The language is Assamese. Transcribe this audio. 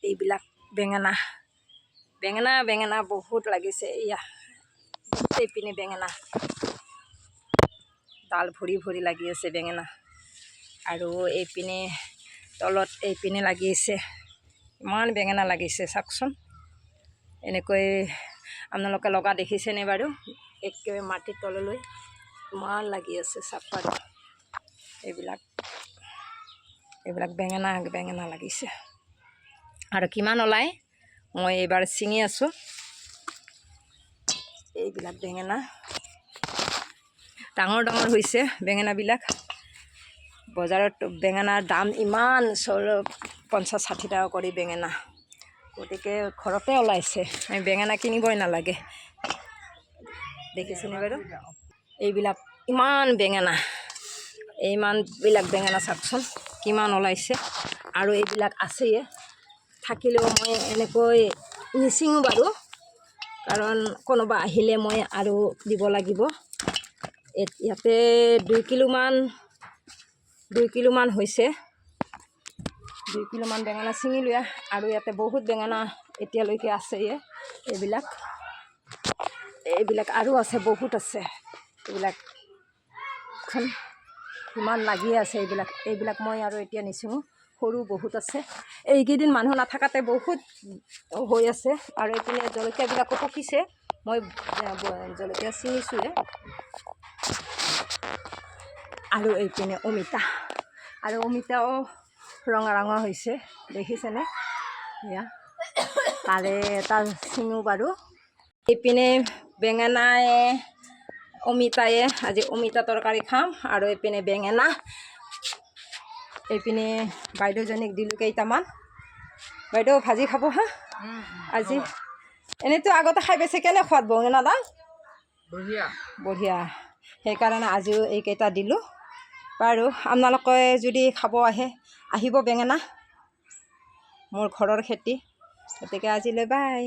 এইবিলাক বেঙেনা বেঙেনা বেঙেনা বহুত লাগিছে। এয়া এইপিনে বেঙেনা ডাল ভৰি ভৰি লাগি আছে বেঙেনা। আৰু এইপিনে তলত এইপিনে লাগি আছে, ইমান বেঙেনা লাগিছে চাওকচোন। এনেকৈ আপোনালোকে লগা দেখিছেনে বাৰু? একেবাৰে মাটিৰ তললৈ ইমান লাগি আছে চাপ। এইবিলাক বেঙেনা বেঙেনা লাগিছে। আৰু কিমান ওলায় মই এইবাৰ ছিঙি আছোঁ। এইবিলাক বেঙেনা ডাঙৰ ডাঙৰ হৈছে বেঙেনাবিলাক। বজাৰত বেঙেনাৰ দাম ইমান 50-60 টকা কৰি বেঙেনা, গতিকে ঘৰতে ওলাইছে, আমি বেঙেনা কিনিবই নালাগে। দেখিছেনে বাৰু? এইবিলাক ইমান বেঙেনা, ইমানবিলাক বেঙেনা চাওকচোন কিমান ওলাইছে। আৰু এইবিলাক আছেই, থাকিলেও মই এনেকৈ নিচিঙো বাৰু, কাৰণ কোনোবা আহিলে মই আৰু দিব লাগিব। ইয়াতে 2 কিলোমান হৈছে। 2 কিলোমান বেঙেনা ছিঙি লোৱা। আৰু ইয়াতে বহুত বেঙেনা এতিয়ালৈকে আছে। এইবিলাক আৰু আছে, বহুত আছে। এইবিলাক ইমান লাগি আছে। এইবিলাক মই আৰু এতিয়া নিচিঙো, সৰু বহুত আছে। এইকেইদিন মানুহ নাথাকাতে বহুত হৈ আছে। আৰু এইপিনে জলকীয়াবিলাকো পকিছে, মই জলকীয়া ছিঙিছোঁৱে। আৰু এইপিনে অমিতাও ৰঙা ৰঙা হৈছে, দেখিছেনে? এয়া তাৰে এটা ছিঙো বাৰু। এইপিনে বেঙেনাই অমিতায়ে, আজি অমিতা তৰকাৰী খাম। আৰু এইপিনে বেঙেনা, এইপিনে বাইদেউজনীক দিলোঁ কেইটামান। বাইদেউ ভাজি খাব হা আজি? এনেইতো আগতে খাই পাইছে, কেনে সোৱাদ বেঙেনাডাল? বঢ়িয়া। সেইকাৰণে আজিও এইকেইটা দিলোঁ। বাৰু আপোনালোকে যদি খাব আহিব বেঙেনা, মোৰ ঘৰৰ খেতি। গতিকে আজিলৈ বাই।